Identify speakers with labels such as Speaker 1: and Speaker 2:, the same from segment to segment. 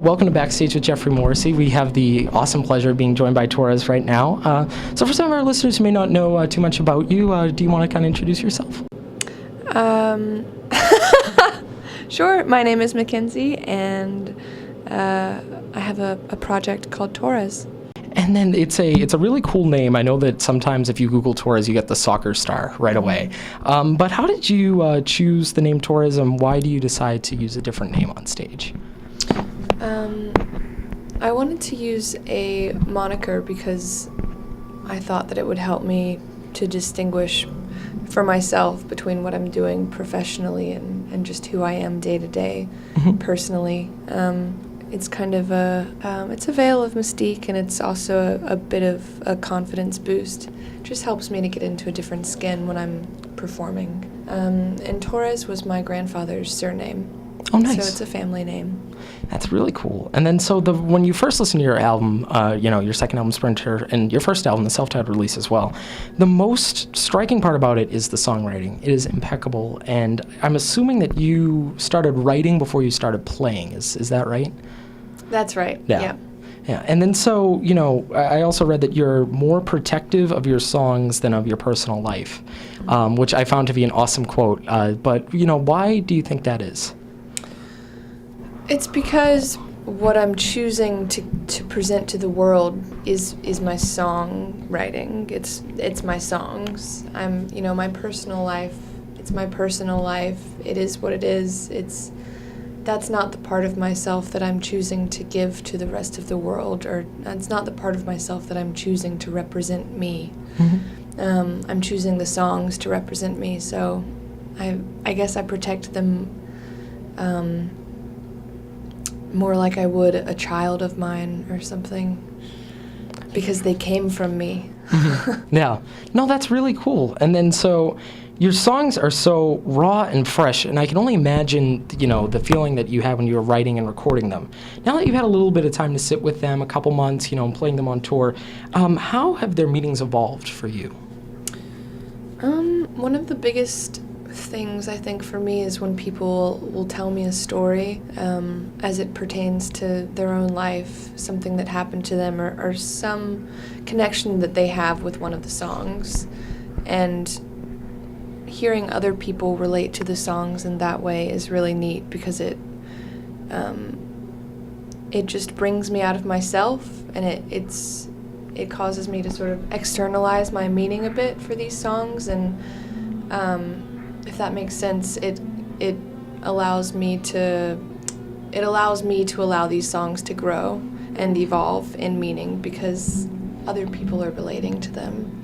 Speaker 1: Welcome to Backstage with Geoffrey Morrissey. We have the awesome pleasure of being joined by Torres right now. So for some of our listeners who may not know too much about you, do you want to kind of introduce yourself?
Speaker 2: Sure. My name is Mackenzie, and I have a project called Torres.
Speaker 1: And then it's a really cool name. I know that sometimes if you Google Torres, you get the soccer star right away. But how did you choose the name Torres, and why do you decide to use a different name on stage?
Speaker 2: I wanted to use a moniker because I thought that it would help me to distinguish for myself between what I'm doing professionally and just who I am day to day personally. It's kind of it's a veil of mystique, and it's also a bit of a confidence boost. It just helps me to get into a different skin when I'm performing. And Torres was my grandfather's surname.
Speaker 1: Oh, nice.
Speaker 2: So it's a family name.
Speaker 1: That's really cool. And then so when you first listened to your album, your second album, Sprinter, and your first album, the self-titled release as well, the most striking part about it is the songwriting. It is impeccable. And I'm assuming that you started writing before you started playing. Is that right?
Speaker 2: That's right.
Speaker 1: Yeah. And then so, I also read that you're more protective of your songs than of your personal life, which I found to be an awesome quote. But, why do you think that is?
Speaker 2: It's because what I'm choosing to present to the world is my songwriting. It's my songs. My personal life. It's my personal life. It is what it is. That's not the part of myself that I'm choosing to give to the rest of the world, or it's not the part of myself that I'm choosing to represent me. I'm choosing the songs to represent me, so I guess I protect them more like I would a child of mine or something, because they came from me.
Speaker 1: Yeah. No, that's really cool. And then so your songs are so raw and fresh, and I can only imagine, the feeling that you had when you were writing and recording them. Now that you've had a little bit of time to sit with them, a couple months, and playing them on tour, how have their meanings evolved for you?
Speaker 2: One of the biggest things I think for me is when people will tell me a story as it pertains to their own life, something that happened to them, or some connection that they have with one of the songs. And hearing other people relate to the songs in that way is really neat, because it just brings me out of myself, and it causes me to sort of externalize my meaning a bit for these songs, and if that makes sense, it allows me to allow these songs to grow and evolve in meaning because other people are relating to them.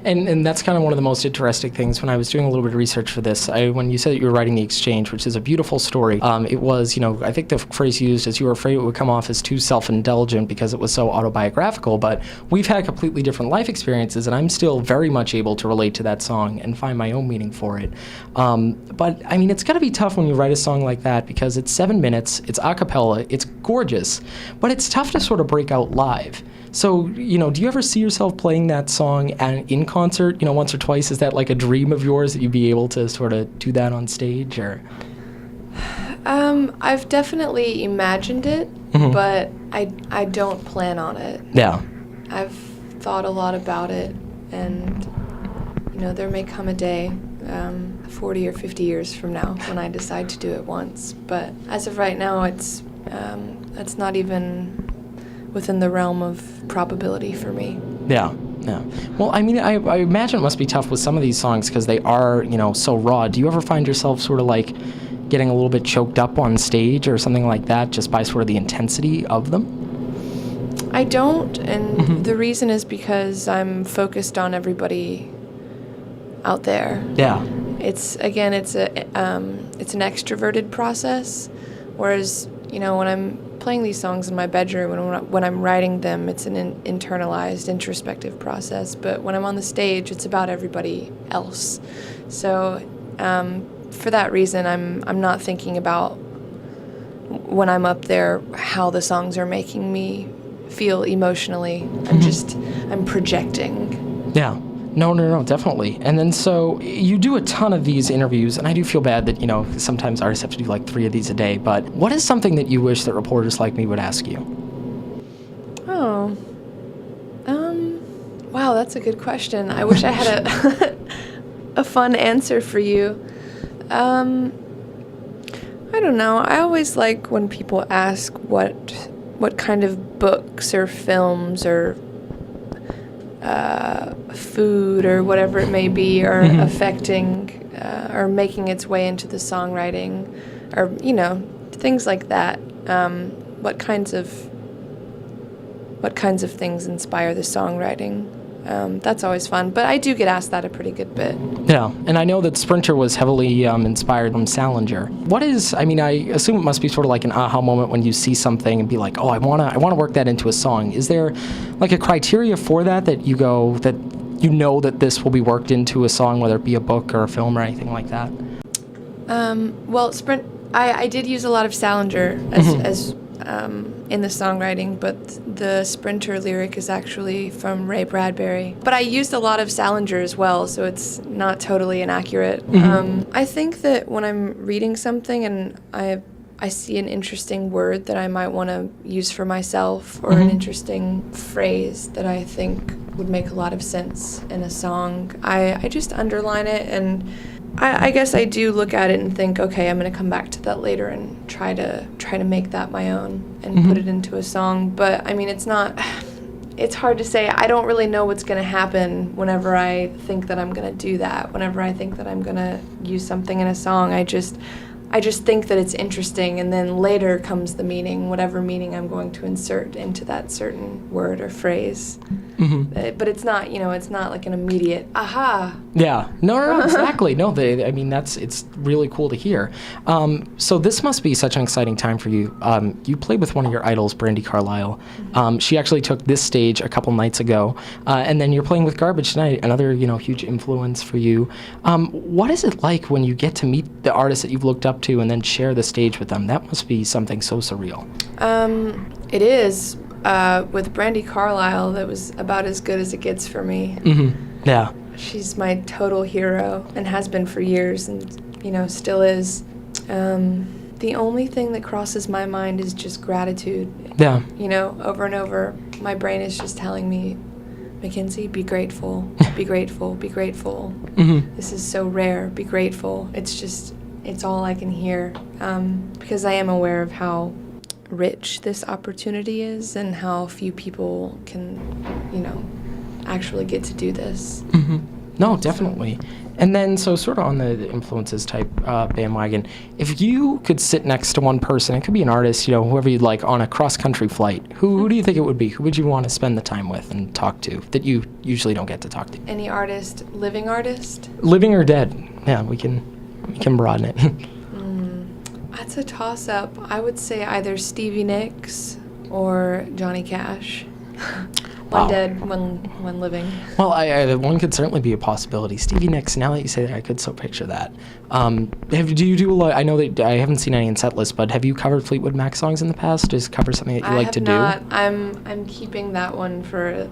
Speaker 1: And that's kind of one of the most interesting things. When I was doing a little bit of research for this, when you said that you were writing The Exchange, which is a beautiful story, it was, I think the phrase you used is you were afraid it would come off as too self-indulgent because it was so autobiographical, but we've had completely different life experiences, and I'm still very much able to relate to that song and find my own meaning for it. But, it's got to be tough when you write a song like that, because it's 7 minutes, it's a cappella, it's gorgeous, but it's tough to sort of break out live. So, do you ever see yourself playing that song in concert, once or twice? Is that like a dream of yours that you'd be able to sort of do that on stage, or?
Speaker 2: I've definitely imagined it, but I don't plan on it.
Speaker 1: Yeah.
Speaker 2: I've thought a lot about it, and, there may come a day, 40 or 50 years from now, when I decide to do it once. But as of right now, it's not even within the realm of probability for me.
Speaker 1: Yeah. Well, I imagine it must be tough with some of these songs because they are, so raw. Do you ever find yourself sort of like getting a little bit choked up on stage or something like that just by sort of the intensity of them?
Speaker 2: I don't, and the reason is because I'm focused on everybody out there.
Speaker 1: Yeah.
Speaker 2: It's an extroverted process, whereas, when I'm playing these songs in my bedroom and when I'm writing them, it's an internalized, introspective process. But when I'm on the stage, it's about everybody else. So for that reason, I'm not thinking about, when I'm up there, how the songs are making me feel emotionally. I'm projecting.
Speaker 1: Yeah. No, definitely. And then so you do a ton of these interviews, and I do feel bad that, sometimes artists have to do like 3 of these a day, but what is something that you wish that reporters like me would ask you?
Speaker 2: Oh, wow, that's a good question. I wish I had a fun answer for you. I don't know. I always like when people ask what kind of books or films or food or whatever it may be are affecting or making its way into the songwriting, or things like that. What kinds of things inspire the songwriting? That's always fun, but I do get asked that a pretty good bit.
Speaker 1: Yeah, and I know that Sprinter was heavily inspired from Salinger. What is, I assume it must be sort of like an aha moment when you see something and be like, oh, I wanna work that into a song. Is there like a criteria for that you go, that that this will be worked into a song, whether it be a book or a film or anything like that?
Speaker 2: Well, I did use a lot of Salinger as in the songwriting, but the Sprinter lyric is actually from Ray Bradbury. But I used a lot of Salinger as well, so it's not totally inaccurate. I think that when I'm reading something and I see an interesting word that I might want to use for myself, or an interesting phrase that I think would make a lot of sense in a song, I just underline it, and I guess I do look at it and think, okay, I'm going to come back to that later and try to make that my own and put it into a song. But it's hard to say. I don't really know what's going to happen whenever I think that I'm going to do that. Whenever I think that I'm going to use something in a song, I just think that it's interesting, and then later comes the meaning, whatever meaning I'm going to insert into that certain word or phrase. But it's not, it's not like an immediate aha.
Speaker 1: Yeah, no, exactly. No, it's really cool to hear. So this must be such an exciting time for you. You played with one of your idols, Brandi Carlile. She actually took this stage a couple nights ago, and then you're playing with Garbage tonight, another huge influence for you. What is it like when you get to meet the artists that you've looked up to and then share the stage with them? That must be something so surreal.
Speaker 2: It is. With Brandi Carlile, that was about as good as it gets for me.
Speaker 1: Yeah.
Speaker 2: She's my total hero and has been for years, and still is. The only thing that crosses my mind is just gratitude.
Speaker 1: Yeah.
Speaker 2: Over and over, my brain is just telling me, Mackenzie, be grateful, be grateful, be grateful. This is so rare, be grateful. It's all I can hear, because I am aware of how rich this opportunity is and how few people can, actually get to do this.
Speaker 1: No, definitely. And then, so sort of on the influences type bandwagon, if you could sit next to one person, it could be an artist, whoever you'd like, on a cross-country flight, who do you think it would be? Who would you want to spend the time with and talk to that you usually don't get to talk to?
Speaker 2: Any artist, living artist?
Speaker 1: Living or dead. Yeah, we can broaden it.
Speaker 2: That's a toss-up. I would say either Stevie Nicks or Johnny Cash. One dead, one living.
Speaker 1: Well, one could certainly be a possibility. Stevie Nicks, now that you say that, I could so picture that. Do you do a lot? I know that I haven't seen any in set list, but have you covered Fleetwood Mac songs in the past? Is cover something that you like to do?
Speaker 2: I have not. I'm keeping that one for,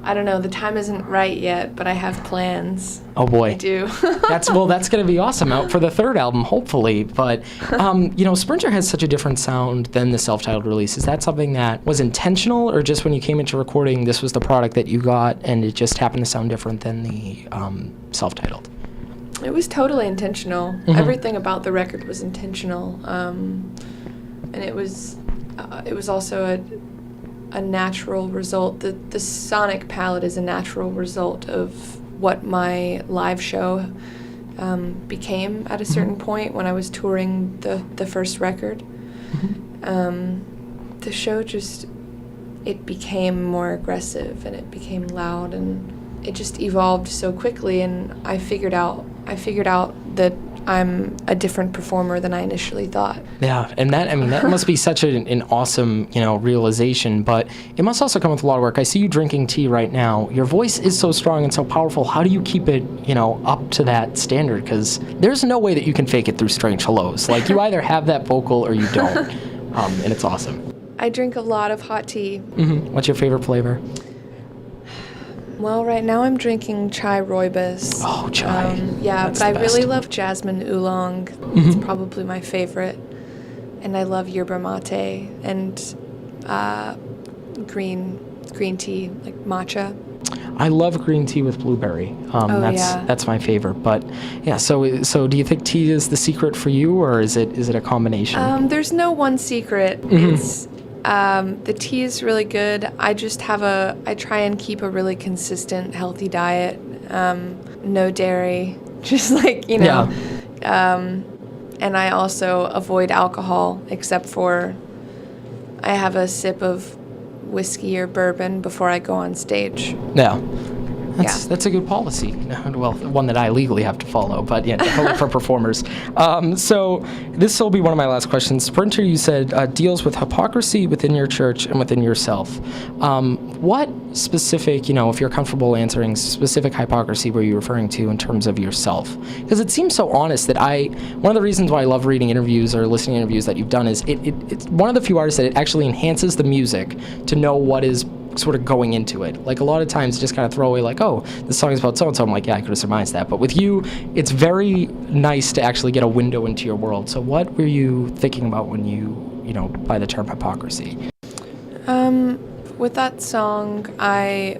Speaker 2: I don't know, the time isn't right yet, but I have plans.
Speaker 1: Oh boy.
Speaker 2: I do.
Speaker 1: That's going to be awesome, out for the third album, hopefully. But, Sprinter has such a different sound than the self-titled release. Is that something that was intentional, or just when you came into recording, this was the product that you got and it just happened to sound different than the self-titled?
Speaker 2: It was totally intentional. Everything about the record was intentional. And it was also a natural result. The sonic palette is a natural result of what my live show became at a certain point when I was touring the first record. The show it became more aggressive and it became loud, and it just evolved so quickly, and I figured out that I'm a different performer than I initially thought.
Speaker 1: Yeah, and that must be such an awesome, realization, but it must also come with a lot of work. I see you drinking tea right now. Your voice is so strong and so powerful. How do you keep it, up to that standard? Because there's no way that you can fake it through Strange Hellos. Like, you either have that vocal or you don't, and it's awesome.
Speaker 2: I drink a lot of hot tea.
Speaker 1: What's your favorite flavor?
Speaker 2: Well, right now I'm drinking chai rooibos.
Speaker 1: Oh, chai.
Speaker 2: Yeah,
Speaker 1: That's
Speaker 2: but I
Speaker 1: the
Speaker 2: really
Speaker 1: best.
Speaker 2: love jasmine oolong. It's probably my favorite. And I love yerba mate and green tea, like matcha.
Speaker 1: I love green tea with blueberry. That's my favorite. But yeah, so do you think tea is the secret for you, or is it a combination?
Speaker 2: There's no one secret. It's the tea is really good. I try and keep a really consistent, healthy diet. No dairy, just like, and I also avoid alcohol, except for I have a sip of whiskey or bourbon before I go on stage.
Speaker 1: Yeah. That's a good policy. Well, one that I legally have to follow, but yeah, definitely for performers. So this will be one of my last questions. Sprinter, you said, deals with hypocrisy within your church and within yourself. What specific, if you're comfortable answering, specific hypocrisy were you referring to in terms of yourself? Because it seems so honest that one of the reasons why I love reading interviews or listening to interviews that you've done is it's one of the few artists that it actually enhances the music to know what is sort of going into it. Like a lot of times just kind of throw away like, oh, this song is about so-and-so. I'm like, yeah, I could have surmised that. But with you, it's very nice to actually get a window into your world. So what were you thinking about when you by the term hypocrisy?
Speaker 2: With that song, I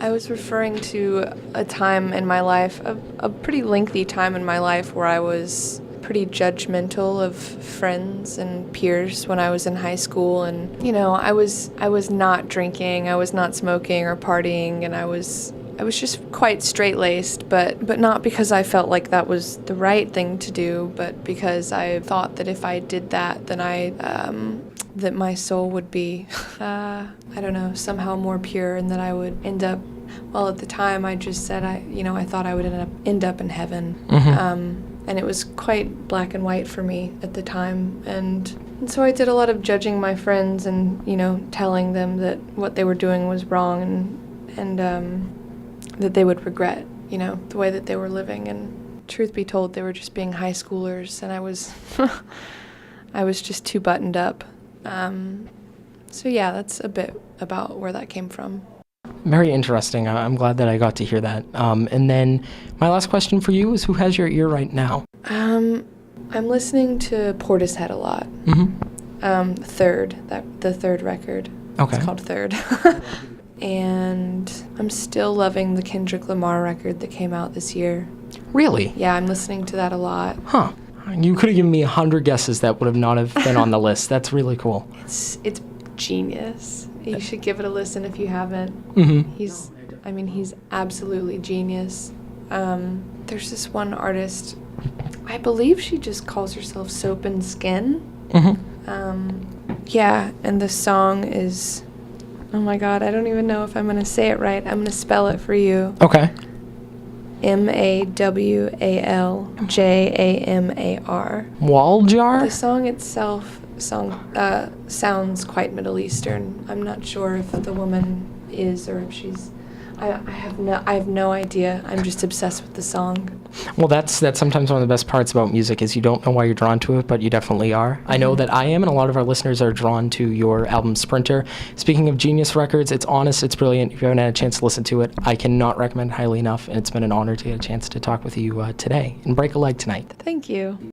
Speaker 2: was referring to a time in my life, a pretty lengthy time in my life where I was pretty judgmental of friends and peers when I was in high school, and I was not drinking, I was not smoking or partying, and I was just quite straight-laced, but not because I felt like that was the right thing to do, but because I thought that if I did that, then that my soul would be somehow more pure, and that I would end up, well, at the time I just said I thought I would end up in heaven. And it was quite black and white for me at the time. And so I did a lot of judging my friends and, telling them that what they were doing was wrong and that they would regret, the way that they were living. And truth be told, they were just being high schoolers, and I was just too buttoned up. So yeah, that's a bit about where that came from.
Speaker 1: Very interesting. I'm glad that I got to hear that. And then my last question for you is, who has your ear right now?
Speaker 2: I'm listening to Portishead a lot. The third record.
Speaker 1: Okay.
Speaker 2: It's called Third. And I'm still loving the Kendrick Lamar record that came out this year.
Speaker 1: Really?
Speaker 2: Yeah, I'm listening to that a lot.
Speaker 1: Huh. You could have given me 100 guesses that would have not have been on the list. That's really cool.
Speaker 2: It's genius. You should give it a listen if you haven't. He's absolutely genius. There's this one artist, I believe she just calls herself Soap and Skin. Yeah, and the song is, oh my God, I don't even know if I'm going to say it right. I'm going to spell it for you.
Speaker 1: Okay.
Speaker 2: Mawaljar.
Speaker 1: Waljar?
Speaker 2: The song itself sounds quite Middle Eastern. I'm not sure if the woman is or if she's. I have no idea. I'm just obsessed with the song.
Speaker 1: Well, that's sometimes one of the best parts about music is you don't know why you're drawn to it, but you definitely are. I know that I am, and a lot of our listeners are drawn to your album Sprinter. Speaking of genius records, it's honest, it's brilliant. If you haven't had a chance to listen to it, I cannot recommend it highly enough, and it's been an honor to get a chance to talk with you today and break a leg tonight.
Speaker 2: Thank you.